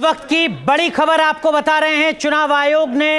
वक्त की बड़ी खबर आपको बता रहे हैं। चुनाव आयोग ने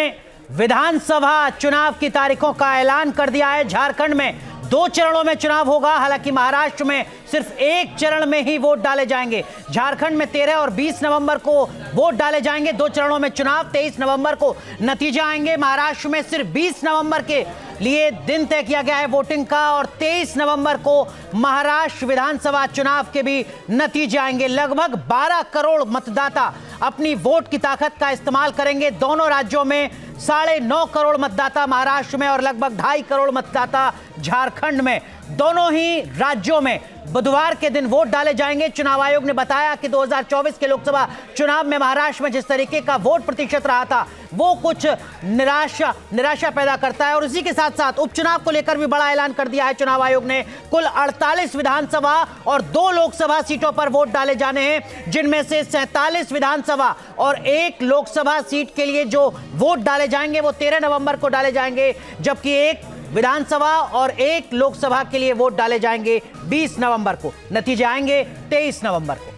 विधानसभा चुनाव की तारीखों का ऐलान कर दिया है। झारखंड में 2 चरणों में चुनाव होगा। हालांकि महाराष्ट्र में सिर्फ 1 चरण में ही वोट डाले जाएंगे। झारखंड में 13 और 20 नवंबर को वोट डाले जाएंगे। 2 चरणों में चुनाव, 23 नवंबर को नतीजे आएंगे। महाराष्ट्र में सिर्फ 20 नवंबर के लिए दिन तय किया गया है वोटिंग का और 23 नवंबर को महाराष्ट्र विधानसभा चुनाव के भी नतीजे आएंगे। लगभग 12 करोड़ मतदाता अपनी वोट की ताकत का इस्तेमाल करेंगे। दोनों राज्यों में 9.5 करोड़ मतदाता महाराष्ट्र में और लगभग 2.5 करोड़ मतदाता झारखंड में। दोनों ही राज्यों में बुधवार के दिन वोट डाले जाएंगे। चुनाव आयोग ने बताया कि 2024 के लोकसभा चुनाव में महाराष्ट्र में जिस तरीके का वोट प्रतिशत रहा था वो कुछ निराशा पैदा करता है और इसी के साथ साथ उपचुनाव को लेकर भी बड़ा ऐलान कर दिया है चुनाव आयोग ने। कुल 48 विधानसभा और 2 लोकसभा सीटों पर वोट डाले जाने हैं, जिनमें से 47 विधानसभा और 1 लोकसभा सीट के लिए जो वोट डाले जाएंगे वो 13 नवंबर को डाले जाएंगे, जबकि 1 विधानसभा और 1 लोकसभा के लिए वोट डाले जाएंगे 20 नवंबर को। नतीजे आएंगे 23 नवंबर को।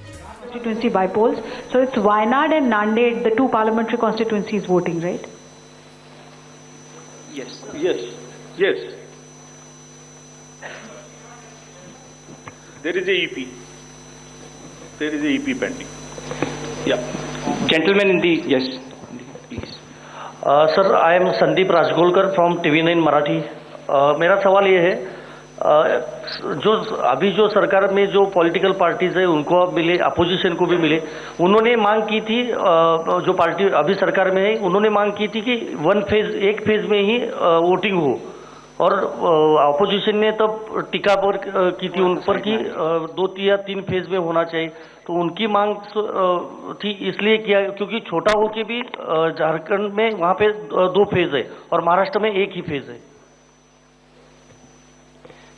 Constituency by polls. So it's Wayanad and Nanded, the 2 parliamentary constituencies voting, right? Yes. Yes. There is a EP. There is a EP pending. Yeah. Gentlemen in the, yes, please. Sir, I am Sandeep Rajgolkar from TV9 Marathi. मेरा सवाल ये है, जो सरकार में जो political parties है उनको अब मिले, अपोजिशन को भी मिले। उन्होंने मांग की थी, जो पार्टी अभी सरकार में है उन्होंने मांग की थी कि एक फेज में ही वोटिंग हो और अपोजिशन ने तब टीका पर की थी उन पर कि 2 या 3 फेज में होना चाहिए। तो उनकी मांग थी इसलिए किया क्योंकि छोटा हो के भी झारखंड में वहाँ पे 2 फेज है और महाराष्ट्र में 1 ही फेज है।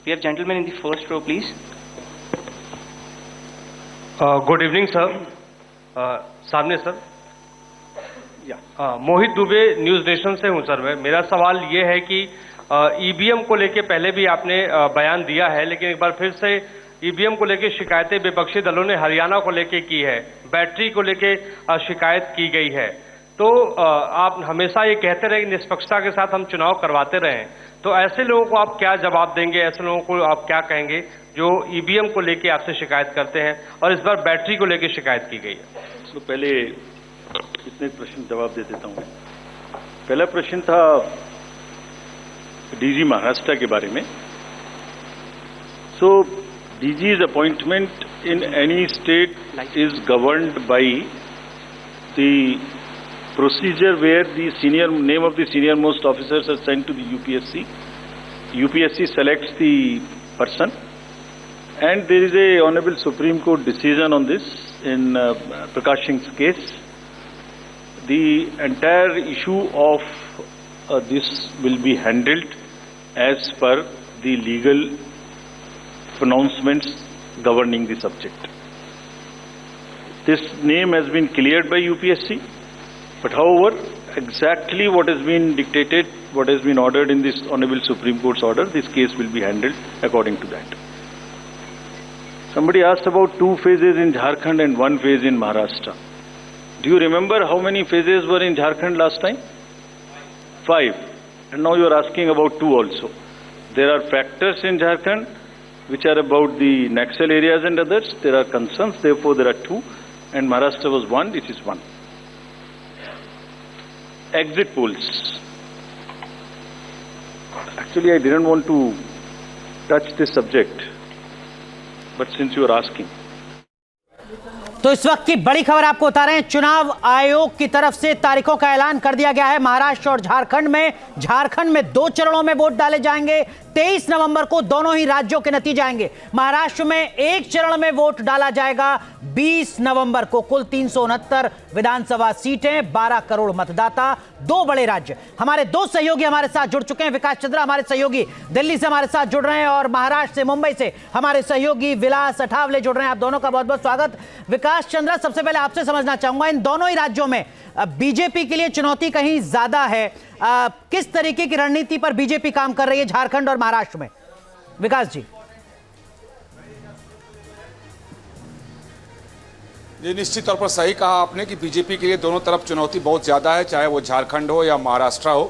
We have gentlemen in the first row, please. Good evening sir. सामने सर। मोहित दुबे न्यूज़ नेशन से हूं सर। मेरा सवाल ये है कि ईवीएम को लेके पहले भी आपने बयान दिया है, लेकिन एक बार फिर से ईवीएम को लेके शिकायतें विपक्षी दलों ने हरियाणा को लेके की है, बैटरी को लेके शिकायत की गई है। तो आप हमेशा ये कहते रहे कि निष्पक्षता के साथ हम चुनाव करवाते रहें, तो ऐसे लोगों को आप क्या जवाब देंगे? ऐसे लोगों को आप क्या कहेंगे जो ईवीएम को लेके आपसे शिकायत करते हैं और इस बार बैटरी को लेके शिकायत की गई है? तो पहले इतने प्रश्न जवाब दे देता हूँ। पहला प्रश्न था डीजी महाराष्ट्र के बारे में। So DG's appointment in any state is governed by the procedure where the name of the senior most officers are sent to the UPSC. UPSC selects the person, and there is a Honorable Supreme Court decision on this in Prakash Singh's case. The entire issue of this will be handled as per the legal pronouncements governing the subject. This name has been cleared by UPSC. But however, exactly what has been dictated, what has been ordered in this Honorable Supreme Court's order, this case will be handled according to that. Somebody asked about 2 phases in Jharkhand and 1 phase in Maharashtra. Do you remember how many phases were in Jharkhand last time? 5. And now you are asking about 2 also. There are factors in Jharkhand which are about the Naxal areas and others. There are concerns, therefore there are 2. And Maharashtra was 1, this is 1. Exit polls. Actually, I didn't want to touch this subject, but since you are asking. तो इस वक्त की बड़ी खबर आपको बता रहे हैं। चुनाव आयोग की तरफ से तारीखों का ऐलान कर दिया गया है। महाराष्ट्र और झारखंड में 2 चरणों में वोट डाले जाएंगे। 23 नवंबर को दोनों ही राज्यों के नतीजे आएंगे। महाराष्ट्र में 1 चरण में वोट डाला जाएगा 20 नवंबर को। कुल 369 विधानसभा सीटें, 12 करोड़ मतदाता, 2 बड़े राज्य। हमारे 2 सहयोगी हमारे साथ जुड़ चुके हैं। विकास चंद्रा हमारे सहयोगी दिल्ली से हमारे साथ जुड़ रहे हैं और महाराष्ट्र से, मुंबई से हमारे सहयोगी विलास अठावले जुड़ रहे हैं। आप दोनों का बहुत बहुत स्वागत। विकास चंद्रा, सबसे पहले आपसे समझना चाहूंगा, इन दोनों ही राज्यों में बीजेपी के लिए चुनौती कहीं ज्यादा है। किस तरीके की रणनीति पर बीजेपी काम कर रही है झारखंड और महाराष्ट्र में? विकास जी। ये निश्चित तौर पर सही कहा आपने कि बीजेपी के लिए दोनों तरफ चुनौती बहुत ज़्यादा है, चाहे वो झारखंड हो या महाराष्ट्र हो,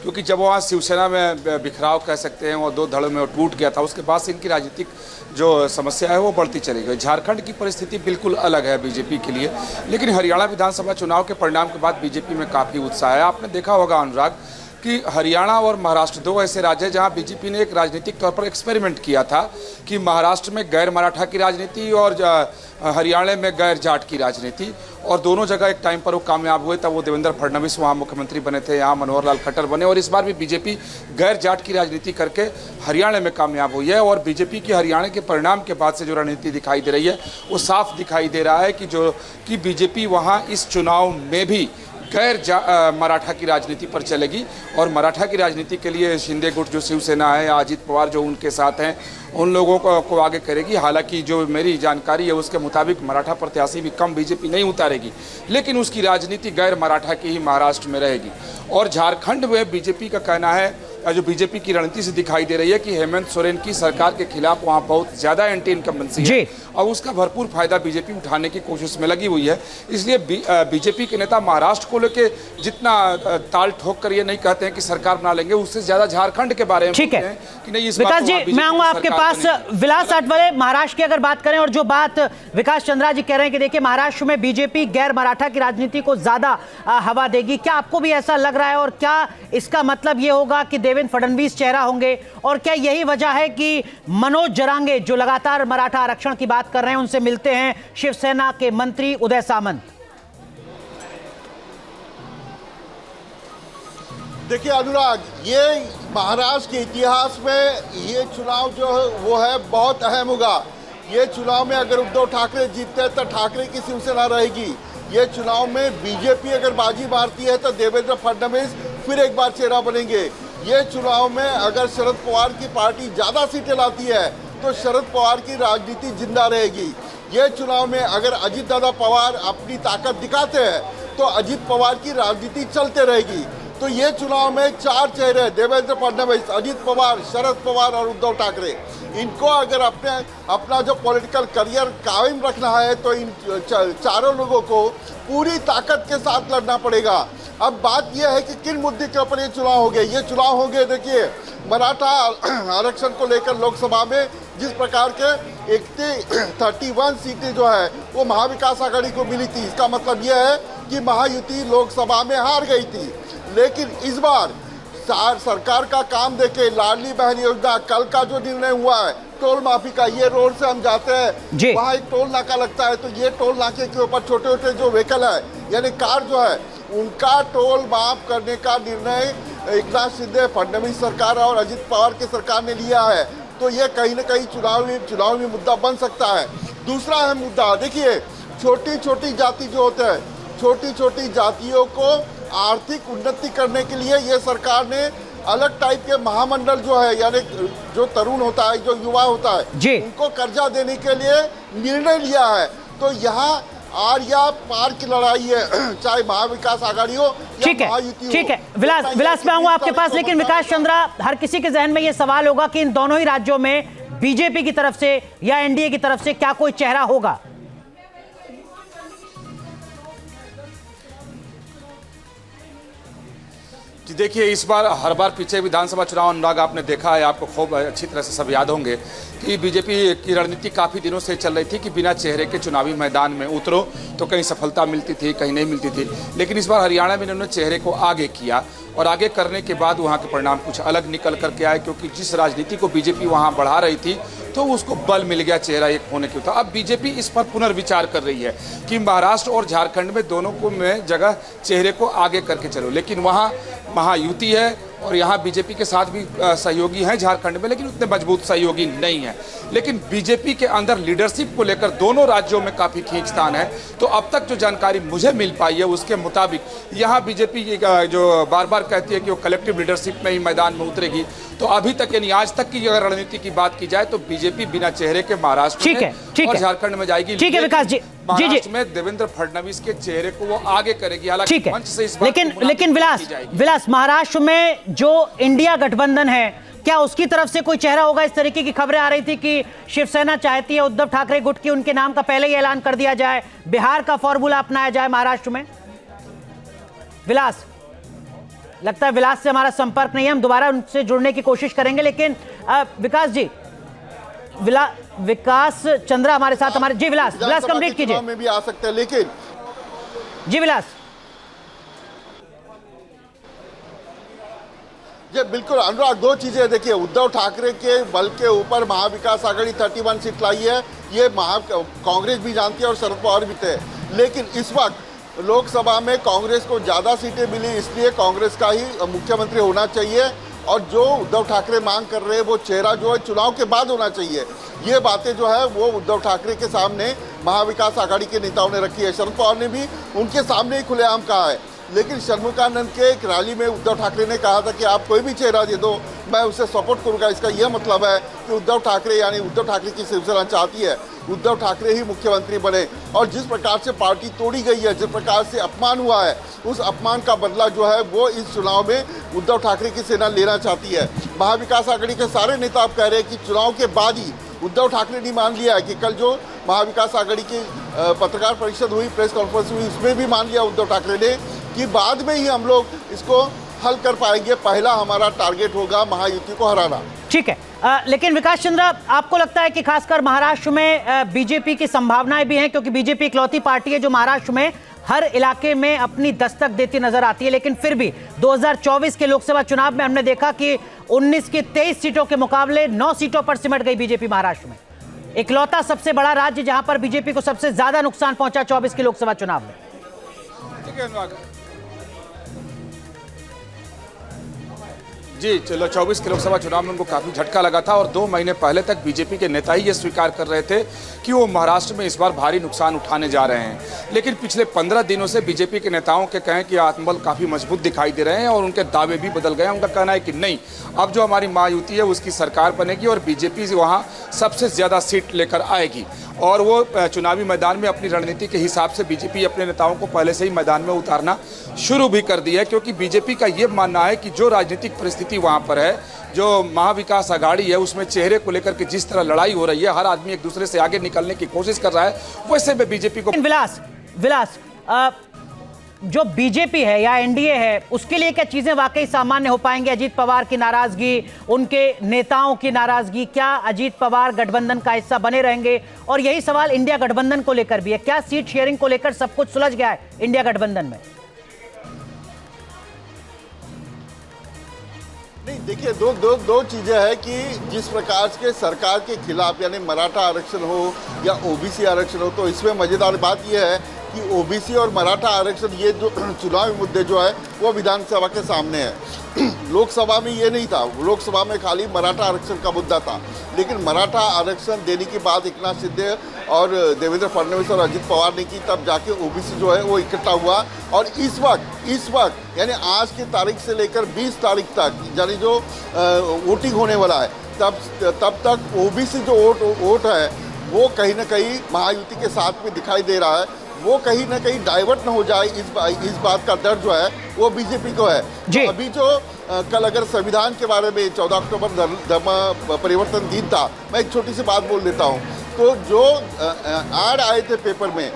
क्योंकि जब वहाँ शिवसेना में बिखराव कह सकते हैं वो दो धड़ों में टूट गया था, उसके बाद से इनकी राजनीतिक जो समस्या है वो बढ़ती चली गई। झारखंड की परिस्थिति बिल्कुल अलग है बीजेपी के लिए, लेकिन हरियाणा विधानसभा चुनाव के परिणाम के बाद बीजेपी में काफ़ी उत्साह है। आपने देखा होगा अनुराग कि हरियाणा और महाराष्ट्र दो ऐसे राज्य हैं जहां बीजेपी ने एक राजनीतिक तौर पर एक्सपेरिमेंट किया था कि महाराष्ट्र में गैर मराठा की राजनीति और हरियाणा में गैर जाट की राजनीति, और दोनों जगह एक टाइम पर वो कामयाब हुए। तब वो देवेंद्र फडणवीस वहाँ मुख्यमंत्री बने थे, यहाँ मनोहर लाल खट्टर बने, और इस बार भी बीजेपी गैर जाट की राजनीति करके हरियाणा में कामयाब हुई है। और बीजेपी की हरियाणा के परिणाम के बाद से जो रणनीति दिखाई दे रही है वो साफ दिखाई दे रहा है कि बीजेपी वहाँ इस चुनाव में भी गैर मराठा की राजनीति पर चलेगी, और मराठा की राजनीति के लिए शिंदे गुट जो शिवसेना है, अजित पवार जो उनके साथ हैं, उन लोगों को आगे करेगी। हालांकि जो मेरी जानकारी है उसके मुताबिक मराठा प्रत्याशी भी कम बीजेपी नहीं उतारेगी, लेकिन उसकी राजनीति गैर मराठा की ही महाराष्ट्र में रहेगी। और झारखंड में बीजेपी का कहना है, जो बीजेपी की रणनीति से दिखाई दे रही है कि हेमंत सोरेन की सरकार के खिलाफ वहाँ बहुत ज़्यादा एंटी इनकम्बेंसी है और उसका भरपूर फायदा बीजेपी उठाने की कोशिश में लगी हुई है। इसलिए बीजेपी के नेता महाराष्ट्र को लेकर जितना ताल ठोक कर ये नहीं कहते हैं कि सरकार बना लेंगे, उससे ज़्यादा झारखंड के बारे में ठीक है कि नहीं। इस विकास जी, मैं आऊंगा आपके पास। विलास आठवले, महाराष्ट्र की अगर बात करें और जो बात विकास चंद्रा जी कह रहे हैं कि देखिए महाराष्ट्र में बीजेपी गैर मराठा की राजनीति को ज्यादा हवा देगी, क्या आपको भी ऐसा लग रहा है? और क्या इसका मतलब ये होगा कि देवेंद्र फडणवीस चेहरा होंगे? और क्या यही वजह है कि मनोज जरांगे जो लगातार मराठा आरक्षण की बात कर रहे हैं उनसे मिलते हैं शिवसेना के मंत्री उदय सामंत? देखिए अनुराग, ये महाराष्ट्र के इतिहास में ये चुनाव जो है वो है बहुत अहम होगा। ये चुनाव में अगर उद्धव ठाकरे जीतते हैं तो ठाकरे की शिवसेना रहेगी। ये चुनाव में बीजेपी अगर बाजी मारती है तो देवेंद्र फडणवीस फिर एक बार चेहरा बनेंगे। ये चुनाव में अगर शरद पवार की पार्टी ज़्यादा सीटें लाती है तो शरद पवार की राजनीति जिंदा रहेगी। ये चुनाव में अगर अजित दादा पवार अपनी ताकत दिखाते हैं तो अजित पवार की राजनीति चलते रहेगी। तो ये चुनाव में चार चेहरे, देवेंद्र फडणवीस, अजित पवार, शरद पवार और उद्धव ठाकरे, इनको अगर अपना जो पॉलिटिकल करियर कायम रखना है तो इन चारों लोगों को पूरी ताकत के साथ लड़ना पड़ेगा। अब बात यह है कि किन मुद्दे के ऊपर ये चुनाव होंगे। ये चुनाव होंगे, देखिए, मराठा आरक्षण को लेकर लोकसभा में जिस प्रकार के 31 सीटें जो है वो महाविकास आघाड़ी को मिली थी, इसका मतलब यह है कि महायुति लोकसभा में हार गई थी। लेकिन इस बार सरकार का काम देखे, लाडली बहन योजना, कल का जो निर्णय हुआ है टोल माफी का, ये रोड से हम जाते हैं वहाँ एक टोल नाका लगता है, तो ये टोल नाके के ऊपर छोटे छोटे जो व्हीकल है यानी कार जो है उनका टोल माफ करने का निर्णय एकनाथ शिंदे, फडणवीस सरकार और अजित पवार की सरकार ने लिया है। तो ये कहीं ना कहीं चुनावी मुद्दा बन सकता है। दूसरा अहम मुद्दा, देखिए, छोटी छोटी जाति जो होते हैं, छोटी छोटी जातियों को आर्थिक उन्नति करने के लिए ये सरकार ने अलग टाइप के महामंडल जो है यानी जो तरुण होता है, जो युवा होता है, उनको कर्जा देने के लिए निर्णय लिया है। तो यहाँ आर या पार की लड़ाई है, चाहे महाविकास आघाड़ी हो या महायुति हो। ठीक है विलास, मैं आऊंगा आपके पास, लेकिन विकास चंद्रा, हर किसी के जहन में ये सवाल होगा कि इन दोनों ही राज्यों में बीजेपी की तरफ से या एनडीए की तरफ से क्या कोई चेहरा होगा? देखिए, इस बार हर बार पीछे विधानसभा चुनाव अनुराग आपने देखा है, आपको खूब अच्छी तरह से सब याद होंगे कि बीजेपी की रणनीति काफ़ी दिनों से चल रही थी कि बिना चेहरे के चुनावी मैदान में उतरो तो कहीं सफलता मिलती थी, कहीं नहीं मिलती थी। लेकिन इस बार हरियाणा में इन्होंने चेहरे को आगे किया और आगे करने के बाद वहाँ के परिणाम कुछ अलग निकल करके आए, क्योंकि जिस राजनीति को बीजेपी वहाँ बढ़ा रही थी तो उसको बल मिल गया चेहरा एक होने के ऊपर। अब बीजेपी इस पर पुनर्विचार कर रही है कि महाराष्ट्र और झारखंड में दोनों को में जगह चेहरे को आगे करके चलो, लेकिन वहाँ महायुति है और यहाँ बीजेपी के साथ भी सहयोगी हैं झारखंड में, लेकिन उतने मजबूत सहयोगी नहीं है। लेकिन बीजेपी के अंदर लीडरशिप को लेकर दोनों राज्यों में काफ़ी खींचतान है। तो अब तक जो जानकारी मुझे मिल पाई है उसके मुताबिक यहाँ बीजेपी जो बार बार कहती है कि वो कलेक्टिव लीडरशिप में ही मैदान में उतरेगी, तो अभी तक यानी आज तक की अगर रणनीति की बात की जाए तो बीजेपी बिना चेहरे के महाराष्ट्र में और झारखंड में जाएगी। ठीक है विकास जी, महाराष्ट्र में देवेंद्र फडणवीस के चेहरे को वो आगे करेगी। हालांकि मंच से इस बात लेकिन विलास, महाराष्ट्र में जो इंडिया गठबंधन है क्या उसकी तरफ से कोई चेहरा होगा? इस तरीके की खबरें आ रही थी कि शिवसेना चाहती है उद्धव ठाकरे गुट की उनके नाम का पहले ही ऐलान कर दिया जाए, बिहार का फॉर्मूला अपनाया जाए महाराष्ट्र में। विलास, लगता है विलास से हमारा संपर्क नहीं है, हम दोबारा उनसे जुड़ने की कोशिश करेंगे। लेकिन विकास जी, विकास चंद्रा हमारे साथ, हमारे जी विलास कंप्लीट कीजिए। में भी आ सकते हैं, लेकिन जी विलास जी बिल्कुल अनुराग, दो चीजें देखिए, उद्धव ठाकरे के बल के ऊपर महाविकास आघाड़ी 31 सीट लाई है, ये कांग्रेस भी जानती है और शरद पवार भी थे। लेकिन इस वक्त लोकसभा में कांग्रेस को ज्यादा सीटें मिली, इसलिए कांग्रेस का ही मुख्यमंत्री होना चाहिए, और जो उद्धव ठाकरे मांग कर रहे हैं वो चेहरा जो है चुनाव के बाद होना चाहिए। ये बातें जो है वो उद्धव ठाकरे के सामने महाविकास आघाड़ी के नेताओं ने रखी है, शरद पवार ने भी उनके सामने ही खुलेआम कहा है। लेकिन षणमुखानंद के एक रैली में उद्धव ठाकरे ने कहा था कि आप कोई भी चेहरा दे दो, मैं उसे सपोर्ट करूंगा। इसका यह मतलब है कि उद्धव ठाकरे यानी उद्धव ठाकरे की शिवसेना चाहती है उद्धव ठाकरे ही मुख्यमंत्री बने, और जिस प्रकार से पार्टी तोड़ी गई है, जिस प्रकार से अपमान हुआ है, उस अपमान का बदला जो है वो इस चुनाव में उद्धव ठाकरे की सेना लेना चाहती है। महाविकास आघाड़ी के सारे नेता अब कह रहे हैं कि चुनाव के बाद ही, उद्धव ठाकरे ने मान लिया है कि कल जो महाविकास आघाड़ी की पत्रकार परिषद हुई, प्रेस कॉन्फ्रेंस हुई, उसमें भी मान लिया उद्धव ठाकरे ने कि बाद में ही हम लोग इसको हल कर पाएंगे, पहला हमारा टारगेट होगा महायुति को हराना। ठीक है, लेकिन विकास चंद्रा, आपको लगता है कि खासकर महाराष्ट्र में बीजेपी की संभावनाएं भी हैं, क्योंकि बीजेपी इकलौती पार्टी है जो महाराष्ट्र में हर इलाके में अपनी दस्तक देती नजर आती है, लेकिन फिर भी 2024 के लोकसभा चुनाव में हमने देखा कि 19 की 23 सीटों के मुकाबले 9 सीटों पर सिमट गई बीजेपी महाराष्ट्र में। इकलौता सबसे बड़ा राज्य जहां पर बीजेपी को सबसे ज्यादा नुकसान पहुंचा 24 के लोकसभा चुनाव में। ठीक है अनुराग जी, चलो 24 के लोकसभा चुनाव में उनको काफी झटका लगा था, और 2 महीने पहले तक बीजेपी के नेता ही ये स्वीकार कर रहे थे कि वो महाराष्ट्र में इस बार भारी नुकसान उठाने जा रहे हैं। लेकिन पिछले 15 दिनों से बीजेपी के नेताओं के कहें कि आत्मबल काफी मजबूत दिखाई दे रहे हैं, और उनके दावे भी बदल गए हैं। उनका कहना है कि नहीं, अब जो हमारी महायुति है उसकी सरकार बनेगी और बीजेपी वहाँ सबसे ज्यादा सीट लेकर आएगी, और वो चुनावी मैदान में अपनी रणनीति के हिसाब से बीजेपी अपने नेताओं को पहले से ही मैदान में उतारना शुरू भी कर दी है, क्योंकि बीजेपी का ये मानना है कि जो राजनीतिक परिस्थिति वहाँ पर है, जो महाविकास आघाड़ी है, उसमें चेहरे को लेकर के जिस तरह लड़ाई हो रही है, हर आदमी एक दूसरे से आगे निकलने की कोशिश कर रहा है, वैसे में बीजेपी को विलास जो बीजेपी है या एनडीए है, उसके लिए क्या चीजें वाकई सामान्य हो पाएंगे? अजीत पवार की नाराजगी, उनके नेताओं की नाराजगी, क्या अजीत पवार गठबंधन का हिस्सा बने रहेंगे? और यही सवाल इंडिया गठबंधन को लेकर भी है, क्या सीट शेयरिंग को लेकर सब कुछ सुलझ गया है इंडिया गठबंधन में? नहीं, देखिए दो चीजें हैं कि जिस प्रकार के सरकार के खिलाफ यानी मराठा आरक्षण हो या ओबीसी आरक्षण हो, तो इसमें मजेदार बात यह है कि ओबीसी और मराठा आरक्षण ये जो चुनावी मुद्दे जो है वो विधानसभा के सामने है। लोकसभा में ये नहीं था, लोकसभा में खाली मराठा आरक्षण का मुद्दा था, लेकिन मराठा आरक्षण देने की बात एकनाथ शिंदे और देवेंद्र फडणवीस और अजित पवार ने की, तब जाके ओबीसी जो है वो इकट्ठा हुआ। और इस वक्त यानी आज की तारीख से लेकर 20 तारीख तक यानी जो वोटिंग होने वाला है, तब तक ओबीसी जो वोट है वो कहीं ना कहीं महायुति के साथ में दिखाई दे रहा है, वो कहीं ना कहीं डाइवर्ट ना हो जाए, इस बात का डर जो है वो बीजेपी को है। तो अभी जो कल अगर संविधान के बारे में 14 अक्टूबर धर्म परिवर्तन दिन था, मैं एक छोटी सी बात बोल देता हूँ, तो जो ऐड आए थे पेपर में,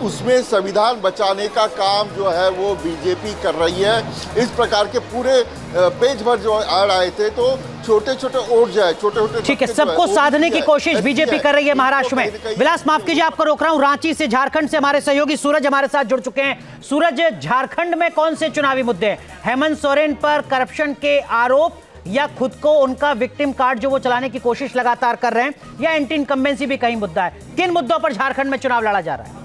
उसमें संविधान बचाने का काम जो है वो बीजेपी कर रही है। इस प्रकार के पूरे पेज भर जो ऐड आए थे, तो छोटे छोटे वोट जो है, छोटे ठीक है, सबको साधने की कोशिश बीजेपी कर रही है महाराष्ट्र में। विलास, माफ कीजिए, आपको रोक रहा हूं। रांची से, झारखंड से हमारे सहयोगी सूरज हमारे साथ जुड़ चुके हैं। सूरज, झारखंड में कौन से चुनावी मुद्दे हैं? हेमंत सोरेन पर करप्शन के आरोप, या खुद को उनका विक्टिम कार्ड जो वो चलाने की कोशिश लगातार कर रहे हैं, या एंटी इनकम्बेंसी भी कहीं मुद्दा है? किन मुद्दों पर झारखंड में चुनाव लड़ा जा रहा है?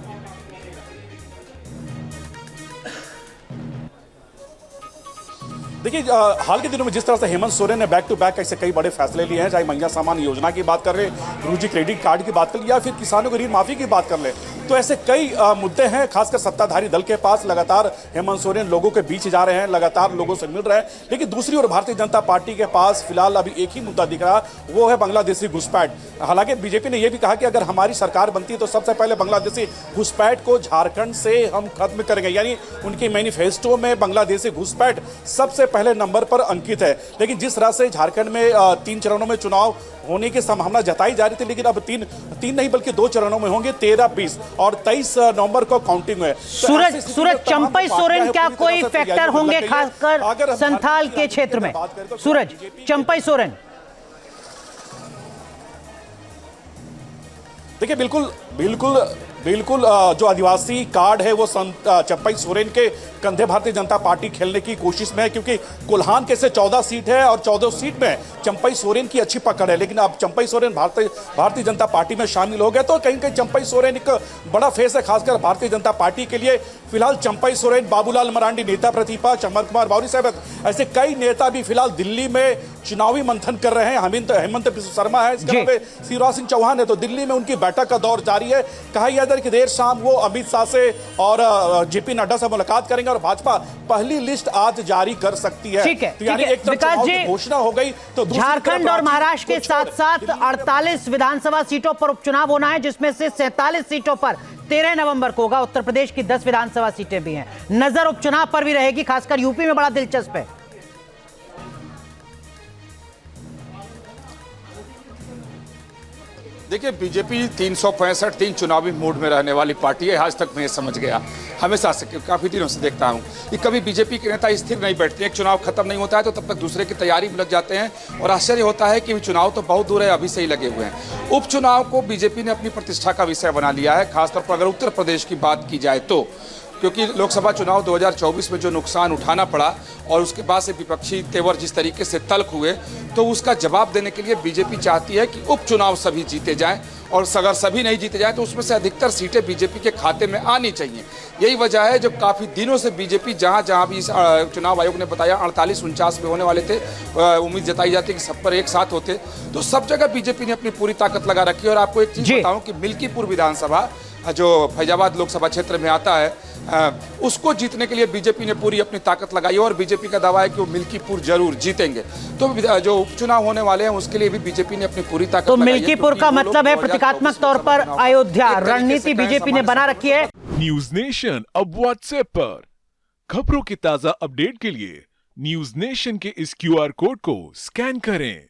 देखिए, हाल के दिनों में जिस तरह से हेमंत सोरेन ने बैक टू बैक ऐसे कई बड़े फैसले लिए हैं, चाहे महिला सम्मान योजना की बात कर ले, गुरुजी क्रेडिट कार्ड की बात कर ले, या फिर किसानों को ऋण माफी की बात कर ले, तो ऐसे कई मुद्दे हैं, खासकर सत्ताधारी दल के पास। लगातार हेमंत सोरेन लोगों के बीच जा रहे हैं, लगातार लोगों से मिल रहे हैं, लेकिन दूसरी ओर भारतीय जनता पार्टी के पास फिलहाल अभी एक ही मुद्दा दिख रहा, वो है बांग्लादेशी घुसपैठ। हालांकि बीजेपी ने यह भी कहा कि अगर हमारी सरकार बनती है तो सबसे पहले बांग्लादेशी घुसपैठ को झारखंड से हम खत्म करेंगे, यानी उनके मैनिफेस्टो में बांग्लादेशी घुसपैठ सबसे पहले नंबर पर अंकित है। लेकिन जिस तरह से झारखंड में 3 चरणों में चुनाव होने की संभावना जताई जा रही थी, लेकिन अब तीन नहीं बल्कि 2 चरणों में होंगे, 13, 20 और 23 नवंबर को काउंटिंग है। सूरज चंपई सोरेन क्या कोई फैक्टर होंगे खासकर संथाल के क्षेत्र में? सूरज चंपई सोरेन, देखिए बिल्कुल जो आदिवासी कार्ड है वो चंपई सोरेन के कंधे भारतीय जनता पार्टी खेलने की कोशिश में है, क्योंकि कोल्हान के से 14 सीट है और 14 सीट में चंपई सोरेन की अच्छी पकड़ है। लेकिन अब चंपई सोरेन भारतीय जनता पार्टी में शामिल हो गए तो कहीं कहीं चंपई सोरेन एक बड़ा फेस है, खासकर भारतीय जनता पार्टी के लिए। फिलहाल चंपई सोरेन, बाबूलाल मरांडी नेता प्रतिपक्ष, अमर कुमार मौर्य साहब, ऐसे कई नेता भी फिलहाल दिल्ली में चुनावी मंथन कर रहे हैं। हेमंत बिस्व शर्मा है, इसके अलावा शिवराज सिंह चौहान है, तो दिल्ली में उनकी बैठक का दौर जारी है। कहा यह कि देर शाम वो अमित शाह से और जेपी नड्डा से मुलाकात करेंगे और भाजपा पहली लिस्ट आज जारी कर सकती है। ठीक है, तो यानी एक तरफ घोषणा हो गई तो झारखंड और महाराष्ट्र के साथ साथ 48 विधानसभा सीटों पर उपचुनाव होना है, जिसमें से 47 सीटों पर 13 नवंबर को होगा। उत्तर प्रदेश की 10 विधानसभा सीटें भी हैं। नजर उपचुनाव पर भी रहेगी, खासकर यूपी में बड़ा दिलचस्प है। देखिए, बीजेपी 365 दिन चुनावी मूड में रहने वाली पार्टी है। आज तक मैं ये समझ गया, हमेशा से काफ़ी दिनों से देखता हूँ कि कभी बीजेपी के नेता स्थिर नहीं बैठते। एक चुनाव खत्म नहीं होता है तो तब तक दूसरे की तैयारी में लग जाते हैं, और आश्चर्य होता है कि चुनाव तो बहुत दूर है, अभी से ही लगे हुए हैं। उपचुनाव को बीजेपी ने अपनी प्रतिष्ठा का विषय बना लिया है, खासतौर पर अगर उत्तर प्रदेश की बात की जाए तो, क्योंकि लोकसभा चुनाव 2024 में जो नुकसान उठाना पड़ा और उसके बाद से विपक्षी तेवर जिस तरीके से तल्ख हुए, तो उसका जवाब देने के लिए बीजेपी चाहती है कि उपचुनाव सभी जीते जाएं, और अगर सभी नहीं जीते जाएं तो उसमें से अधिकतर सीटें बीजेपी के खाते में आनी चाहिए। यही वजह है जो काफ़ी दिनों से बीजेपी जहां भी इस चुनाव आयोग ने बताया 48-49 में होने वाले थे, उम्मीद जताई जाती है कि सब पर एक साथ होते, तो सब जगह बीजेपी ने अपनी पूरी ताकत लगा रखी है। और आपको एक चीज़ बताऊँ कि मिल्कीपुर विधानसभा जो फैजाबाद लोकसभा क्षेत्र में आता है, उसको जीतने के लिए बीजेपी ने पूरी अपनी ताकत लगाई और बीजेपी का दावा है कि वो मिल्कीपुर जरूर जीतेंगे। तो जो उपचुनाव होने वाले हैं उसके लिए भी बीजेपी ने अपनी पूरी ताकत तो लगाई है। मिल्कीपुर का मतलब है प्रतीकात्मक तौर पर अयोध्या। रणनीति बीजेपी ने बना रखी है। न्यूज नेशन अब व्हाट्सएप पर खबरों की ताजा अपडेट के लिए न्यूज नेशन के इस QR कोड को स्कैन करें।